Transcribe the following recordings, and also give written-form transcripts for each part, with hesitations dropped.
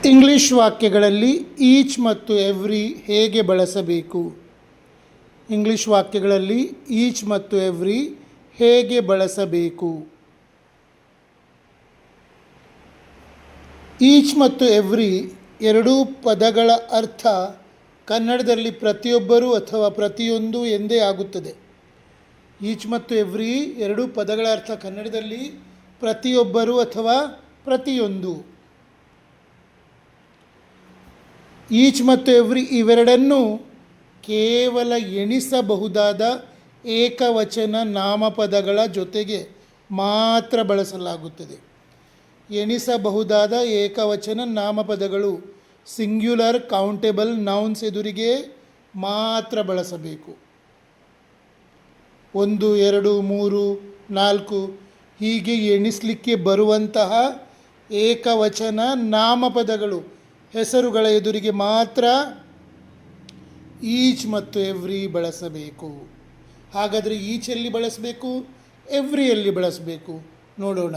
English ವಾಕ್ಯಗಳಲ್ಲಿ each ಮತ್ತು every ಹೇಗೆ ಬಳಸಬೇಕು? ಇಂಗ್ಲಿಷ್ ವಾಕ್ಯಗಳಲ್ಲಿ ಈಚ್ ಮತ್ತು ಎವ್ರಿ ಹೇಗೆ ಬಳಸಬೇಕು? ಈಚ್ ಮತ್ತು ಎವ್ರಿ ಎರಡೂ ಪದಗಳ ಅರ್ಥ ಕನ್ನಡದಲ್ಲಿ ಪ್ರತಿಯೊಬ್ಬರು ಅಥವಾ ಪ್ರತಿಯೊಂದು ಎಂದೇ ಆಗುತ್ತದೆ. ಈಚ್ ಮತ್ತು ಎವ್ರಿ ಎರಡೂ ಪದಗಳ ಅರ್ಥ ಕನ್ನಡದಲ್ಲಿ ಪ್ರತಿಯೊಬ್ಬರು ಅಥವಾ ಪ್ರತಿಯೊಂದು. ಈಚ್ ಮತ್ತು ಎವ್ರಿ ಇವೆರಡನ್ನೂ ಕೇವಲ ಎಣಿಸಬಹುದಾದ ಏಕವಚನ ನಾಮಪದಗಳ ಜೊತೆಗೆ ಮಾತ್ರ ಬಳಸಲಾಗುತ್ತದೆ. ಎಣಿಸಬಹುದಾದ ಏಕವಚನ ನಾಮಪದಗಳು ಸಿಂಗ್ಯುಲರ್ ಕೌಂಟೇಬಲ್ ನೌನ್ಸ್ ಎದುರಿಗೆ ಮಾತ್ರ ಬಳಸಬೇಕು. 1, 2, 3, 4 ಹೀಗೆ ಎಣಿಸಲಿಕ್ಕೆ ಬರುವಂತಹ ಏಕವಚನ ನಾಮಪದಗಳು ಹೆಸರುಗಳ ಎದುರಿಗೆ ಮಾತ್ರ ಈಚ್ ಮತ್ತು ಎವ್ರಿ ಬಳಸಬೇಕು. ಹಾಗಾದರೆ ಈಚ್ ಎಲ್ಲಿ ಬಳಸಬೇಕು, ಎವ್ರಿ ಎಲ್ಲಿ ಬಳಸಬೇಕು ನೋಡೋಣ.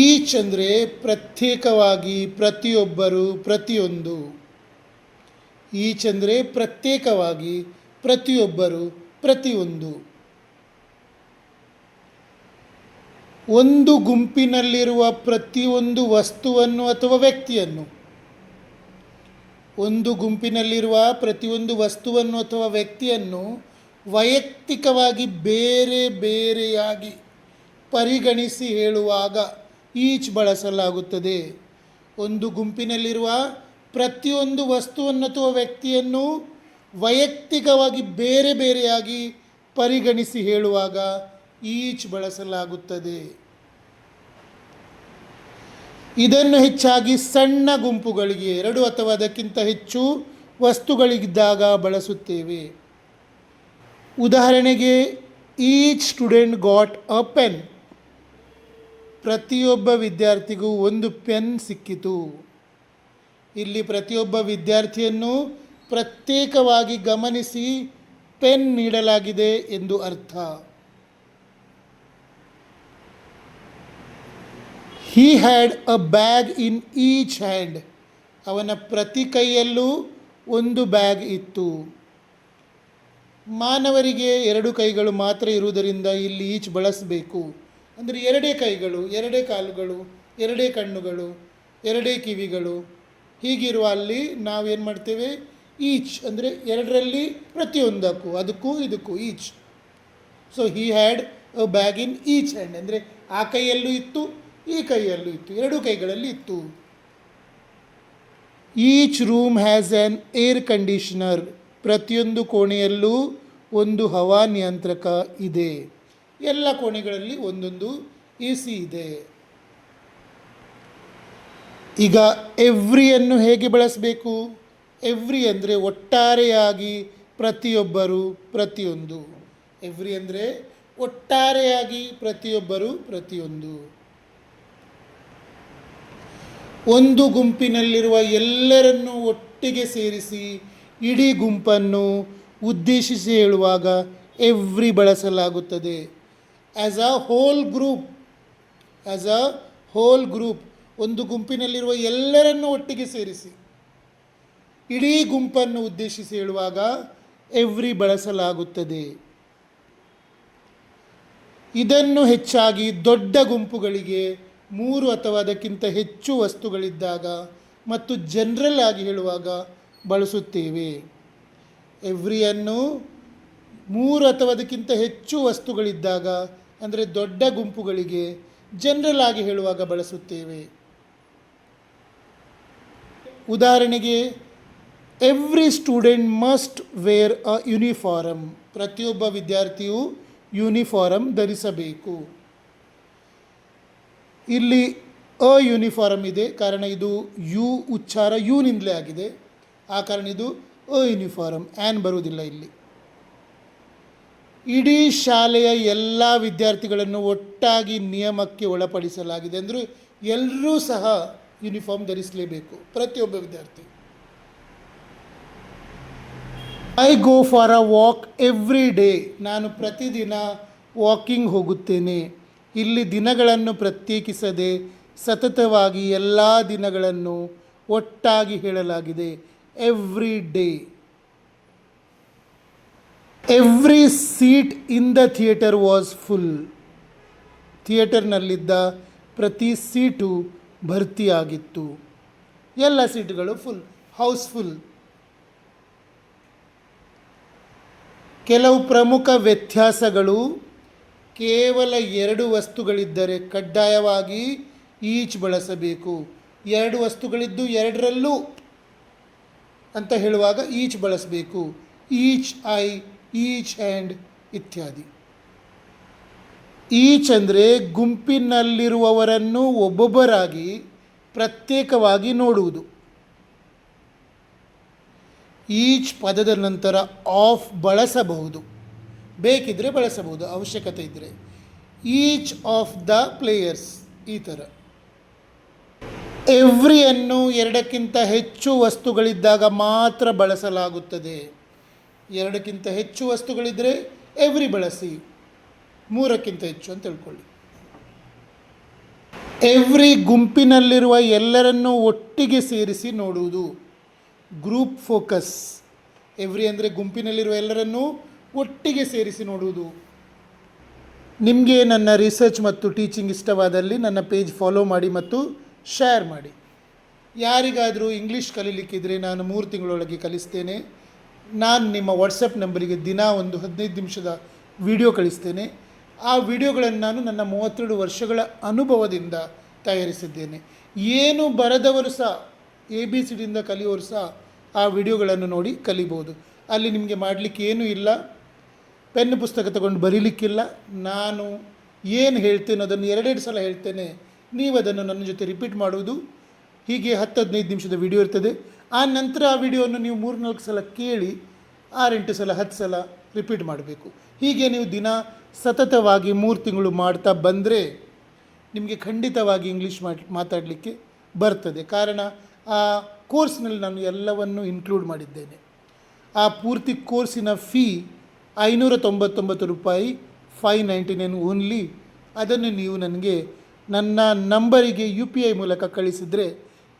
ಈಚ್ ಅಂದರೆ ಪ್ರತ್ಯೇಕವಾಗಿ, ಪ್ರತಿಯೊಬ್ಬರು, ಪ್ರತಿಯೊಂದು. ಈಚ್ ಅಂದರೆ ಪ್ರತ್ಯೇಕವಾಗಿ, ಪ್ರತಿಯೊಬ್ಬರು, ಪ್ರತಿಯೊಂದು. ಒಂದು ಗುಂಪಿನಲ್ಲಿರುವ ಪ್ರತಿಯೊಂದು ವಸ್ತುವನ್ನು ಅಥವಾ ವ್ಯಕ್ತಿಯನ್ನು, ಒಂದು ಗುಂಪಿನಲ್ಲಿರುವ ಪ್ರತಿಯೊಂದು ವಸ್ತುವನ್ನು ಅಥವಾ ವ್ಯಕ್ತಿಯನ್ನು ವೈಯಕ್ತಿಕವಾಗಿ ಬೇರೆ ಬೇರೆಯಾಗಿ ಪರಿಗಣಿಸಿ ಹೇಳುವಾಗ ಈಚ್ ಬಳಸಲಾಗುತ್ತದೆ. ಒಂದು ಗುಂಪಿನಲ್ಲಿರುವ ಪ್ರತಿಯೊಂದು ವಸ್ತುವನ್ನು ಅಥವಾ ವ್ಯಕ್ತಿಯನ್ನು ವೈಯಕ್ತಿಕವಾಗಿ ಬೇರೆ ಬೇರೆಯಾಗಿ ಪರಿಗಣಿಸಿ ಹೇಳುವಾಗ ಈಚ್ ಬಳಸಲಾಗುತ್ತದೆ. ಇದನ್ನು ಹೆಚ್ಚಾಗಿ ಸಣ್ಣ ಗುಂಪುಗಳಿಗೆ, 2 ಅಥವಾ ಅದಕ್ಕಿಂತ ಹೆಚ್ಚು ವಸ್ತುಗಳಿದ್ದಾಗ ಬಳಸುತ್ತೇವೆ. ಉದಾಹರಣೆಗೆ, each student got a pen. ಪ್ರತಿಯೊಬ್ಬ ವಿದ್ಯಾರ್ಥಿಗೂ ಒಂದು ಪೆನ್ ಸಿಕ್ಕಿತು. ಇಲ್ಲಿ ಪ್ರತಿಯೊಬ್ಬ ವಿದ್ಯಾರ್ಥಿಯನ್ನು ಪ್ರತ್ಯೇಕವಾಗಿ ಗಮನಿಸಿ ಪೆನ್ ನೀಡಲಾಗಿದೆ ಎಂದು ಅರ್ಥ. He had a bag in each hand. ಅವನ ಪ್ರತಿ ಕೈಯಲ್ಲೂ ಒಂದು ಬ್ಯಾಗ್ ಇತ್ತು. ಮಾನವರಿಗೆ 2 ಕೈಗಳು ಮಾತ್ರ ಇರುವುದರಿಂದ ಇಲ್ಲಿ ಈಚ್ ಬಳಸಬೇಕು. ಅಂದರೆ 2 ಕೈಗಳು, 2 ಕಾಲುಗಳು, 2 ಕಣ್ಣುಗಳು, 2 ಕಿವಿಗಳು ಹೀಗಿರುವ ಅಲ್ಲಿ ನಾವೇನು ಮಾಡ್ತೇವೆ, ಈಚ್ ಅಂದರೆ 2ರಲ್ಲಿ ಪ್ರತಿಯೊಂದಕ್ಕೂ, ಅದಕ್ಕೂ ಇದಕ್ಕೂ each. So he had a bag in each hand ಅಂದರೆ ಆ ಕೈಯಲ್ಲೂ ಇತ್ತು, ಈ ಕೈಯಲ್ಲೂ ಇತ್ತು, 2 ಕೈಗಳಲ್ಲಿ ಇತ್ತು. Each room has an air conditioner. ಪ್ರತಿಯೊಂದು ಕೋಣೆಯಲ್ಲೂ ಒಂದು ಹವಾ ನಿಯಂತ್ರಕ ಇದೆ. ಎಲ್ಲ ಕೋಣೆಗಳಲ್ಲಿ ಒಂದೊಂದು AC ಇದೆ. ಈಗ ಎವ್ರಿಯನ್ನು ಹೇಗೆ ಬಳಸಬೇಕು? ಎವ್ರಿ ಅಂದರೆ ಒಟ್ಟಾರೆಯಾಗಿ, ಪ್ರತಿಯೊಬ್ಬರು, ಪ್ರತಿಯೊಂದು. ಎವ್ರಿ ಅಂದರೆ ಒಟ್ಟಾರೆಯಾಗಿ, ಪ್ರತಿಯೊಬ್ಬರು, ಪ್ರತಿಯೊಂದು. ಒಂದು ಗುಂಪಿನಲ್ಲಿರುವ ಎಲ್ಲರನ್ನೂ ಒಟ್ಟಿಗೆ ಸೇರಿಸಿ ಇಡೀ ಗುಂಪನ್ನು ಉದ್ದೇಶಿಸಿ ಹೇಳುವಾಗ ಎವ್ರಿ ಬಳಸಲಾಗುತ್ತದೆ. As a whole group, as a whole group, ಒಂದು ಗುಂಪಿನಲ್ಲಿರುವ ಎಲ್ಲರನ್ನೂ ಒಟ್ಟಿಗೆ ಸೇರಿಸಿ ಇಡೀ ಗುಂಪನ್ನು ಉದ್ದೇಶಿಸಿ ಹೇಳುವಾಗ ಎವ್ರಿ ಬಳಸಲಾಗುತ್ತದೆ. ಇದನ್ನು ಹೆಚ್ಚಾಗಿ ದೊಡ್ಡ ಗುಂಪುಗಳಿಗೆ, 3 ಅಥವಾ ಅದಕ್ಕಿಂತ ಹೆಚ್ಚು ವಸ್ತುಗಳಿದ್ದಾಗ ಮತ್ತು ಜನರಲ್ ಆಗಿ ಹೇಳುವಾಗ ಬಳಸುತ್ತೇವೆ. ಎವ್ರಿಯನ್ನು 3 ಅಥವಾ ಅದಕ್ಕಿಂತ ಹೆಚ್ಚು ವಸ್ತುಗಳಿದ್ದಾಗ ಅಂದರೆ ದೊಡ್ಡ ಗುಂಪುಗಳಿಗೆ ಜನರಲ್ ಆಗಿ ಹೇಳುವಾಗ ಬಳಸುತ್ತೇವೆ. ಉದಾಹರಣೆಗೆ, ಎವ್ರಿ ಸ್ಟೂಡೆಂಟ್ ಮಸ್ಟ್ ವೇರ್ ಅ ಯೂನಿಫಾರಮ್. ಪ್ರತಿಯೊಬ್ಬ ವಿದ್ಯಾರ್ಥಿಯು ಯೂನಿಫಾರಮ್ ಧರಿಸಬೇಕು. ಇಲ್ಲಿ ಅ ಯೂನಿಫಾರಮ್ ಇದೆ, ಕಾರಣ ಇದು ಯು ಉಚ್ಚಾರ ಯುನಿಂದಲೇ ಆಗಿದೆ. ಆ ಕಾರಣ ಇದು ಅ ಯೂನಿಫಾರಮ್, ಆ್ಯನ್ ಬರುವುದಿಲ್ಲ ಇಲ್ಲಿ. ಇಡೀ ಶಾಲೆಯ ಎಲ್ಲ ವಿದ್ಯಾರ್ಥಿಗಳನ್ನು ಒಟ್ಟಾಗಿ ನಿಯಮಕ್ಕೆ ಒಳಪಡಿಸಲಾಗಿದೆ. ಅಂದರೆ ಎಲ್ಲರೂ ಸಹ ಯೂನಿಫಾರ್ಮ್ ಧರಿಸಲೇಬೇಕು, ಪ್ರತಿಯೊಬ್ಬ ವಿದ್ಯಾರ್ಥಿ. I go for a walk every day. ನಾನು ಪ್ರತಿದಿನ ವಾಕಿಂಗ್ ಹೋಗುತ್ತೇನೆ. ಇಲ್ಲಿ ದಿನಗಳನ್ನು ಪ್ರತ್ಯೇಕಿಸದೆ ಸತತವಾಗಿ ಎಲ್ಲ ದಿನಗಳನ್ನು ಒಟ್ಟಾಗಿ ಹೇಳಲಾಗಿದೆ. Every day. Every seat in the theatre was full. ಥಿಯೇಟರ್ನಲ್ಲಿದ್ದ ಪ್ರತಿ ಸೀಟು ಭರ್ತಿಯಾಗಿತ್ತು. ಎಲ್ಲ ಸೀಟುಗಳು ಫುಲ್, ಹೌಸ್ಫುಲ್. ಕೆಲವು ಪ್ರಮುಖ ವ್ಯತ್ಯಾಸಗಳು: ಕೇವಲ 2 ವಸ್ತುಗಳಿದ್ದರೆ ಕಡ್ಡಾಯವಾಗಿ ಈಚ್ ಬಳಸಬೇಕು. 2 ವಸ್ತುಗಳಿದ್ದು 2ರಲ್ಲೂ ಅಂತ ಹೇಳುವಾಗ ಈಚ್ ಬಳಸಬೇಕು. ಈಚ್ ಐ, ಈಚ್ ಹ್ಯಾಂಡ್ ಇತ್ಯಾದಿ. ಈಚ್ ಅಂದರೆ ಗುಂಪಿನಲ್ಲಿರುವವರನ್ನು ಒಬ್ಬೊಬ್ಬರಾಗಿ ಪ್ರತ್ಯೇಕವಾಗಿ ನೋಡುವುದು. ಈಚ್ ಪದದ ನಂತರ ಆಫ್ ಬಳಸಬಹುದು, ಬೇಕಿದ್ದರೆ ಬಳಸಬಹುದು, ಅವಶ್ಯಕತೆ ಇದ್ದರೆ. ಈಚ್ ಆಫ್ ದ ಪ್ಲೇಯರ್ಸ್, ಈ ಥರ. ಎವ್ರಿಯನ್ನು 2ಕ್ಕಿಂತ ಹೆಚ್ಚು ವಸ್ತುಗಳಿದ್ದಾಗ ಮಾತ್ರ ಬಳಸಲಾಗುತ್ತದೆ. 2ಕ್ಕಿಂತ ಹೆಚ್ಚು ವಸ್ತುಗಳಿದ್ದರೆ ಎವ್ರಿ ಬಳಸಿ, 3ಕ್ಕಿಂತ ಹೆಚ್ಚು ಅಂತ ತಿಳ್ಕೊಳ್ಳಿ. ಎವ್ರಿ ಗುಂಪಿನಲ್ಲಿರುವ ಎಲ್ಲರನ್ನೂ ಒಟ್ಟಿಗೆ ಸೇರಿಸಿ ನೋಡುವುದು. Group focus. ಎವ್ರಿ ಅಂದರೆ ಗುಂಪಿನಲ್ಲಿರುವ ಎಲ್ಲರನ್ನೂ ಒಟ್ಟಿಗೆ ಸೇರಿಸಿ ನೋಡುವುದು. ನಿಮಗೆ ನನ್ನ ರಿಸರ್ಚ್ ಮತ್ತು ಟೀಚಿಂಗ್ ಇಷ್ಟವಾದಲ್ಲಿ ನನ್ನ ಪೇಜ್ ಫಾಲೋ ಮಾಡಿ ಮತ್ತು ಶೇರ್ ಮಾಡಿ. ಯಾರಿಗಾದರೂ ಇಂಗ್ಲೀಷ್ ಕಲೀಲಿಕ್ಕಿದ್ರೆ ನಾನು 3 ತಿಂಗಳೊಳಗೆ ಕಲಿಸ್ತೇನೆ. ನಾನು ನಿಮ್ಮ ವಾಟ್ಸಪ್ ನಂಬರಿಗೆ ದಿನ ಒಂದು 15 ನಿಮಿಷದ ವಿಡಿಯೋ ಕಳಿಸ್ತೇನೆ. ಆ ವಿಡಿಯೋಗಳನ್ನು ನಾನು ನನ್ನ 32 ವರ್ಷಗಳ ಅನುಭವದಿಂದ ತಯಾರಿಸಿದ್ದೇನೆ. ಏನು ಬರದವರು ಸಹ, ABCD ಕಲಿಯೋರು ಸಹ ಆ ವಿಡಿಯೋಗಳನ್ನು ನೋಡಿ ಕಲಿಬೋದು. ಅಲ್ಲಿ ನಿಮಗೆ ಮಾಡಲಿಕ್ಕೆ ಏನೂ ಇಲ್ಲ, ಪೆನ್ ಪುಸ್ತಕ ತಗೊಂಡು ಬರೀಲಿಕ್ಕಿಲ್ಲ. ನಾನು ಏನು ಹೇಳ್ತೇನೋ ಅದನ್ನು 2 ಸಲ ಹೇಳ್ತೇನೆ, ನೀವು ಅದನ್ನು ನನ್ನ ಜೊತೆ ರಿಪೀಟ್ ಮಾಡುವುದು. ಹೀಗೆ 10-15 ನಿಮಿಷದ ವಿಡಿಯೋ ಇರ್ತದೆ. ಆ ನಂತರ ಆ ವಿಡಿಯೋವನ್ನು ನೀವು 3-4 ಸಲ ಕೇಳಿ 6-8 ಸಲ 10 ಸಲ ರಿಪೀಟ್ ಮಾಡಬೇಕು. ಹೀಗೆ ನೀವು ದಿನ ಸತತವಾಗಿ 3 ತಿಂಗಳು ಮಾಡ್ತಾ ಬಂದರೆ ನಿಮಗೆ ಖಂಡಿತವಾಗಿ ಇಂಗ್ಲೀಷ್ ಮಾತಾಡಲಿಕ್ಕೆ ಬರ್ತದೆ. ಕಾರಣ ಆ ಕೋರ್ಸ್ನಲ್ಲಿ ನಾನು ಎಲ್ಲವನ್ನು ಇನ್ಕ್ಲೂಡ್ ಮಾಡಿದ್ದೇನೆ. ಆ ಪೂರ್ತಿ ಕೋರ್ಸಿನ ಫೀ 599 ರೂಪಾಯಿ, 599 ಓನ್ಲಿ. ಅದನ್ನು ನೀವು ನನಗೆ ನನ್ನ ನಂಬರಿಗೆ UPI ಮೂಲಕ ಕಳಿಸಿದರೆ,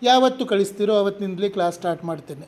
ಯಾವತ್ತು ಕಳಿಸ್ತೀರೋ ಆವತ್ತಿನಿಂದಲೇ ಕ್ಲಾಸ್ ಸ್ಟಾರ್ಟ್ ಮಾಡ್ತೇನೆ.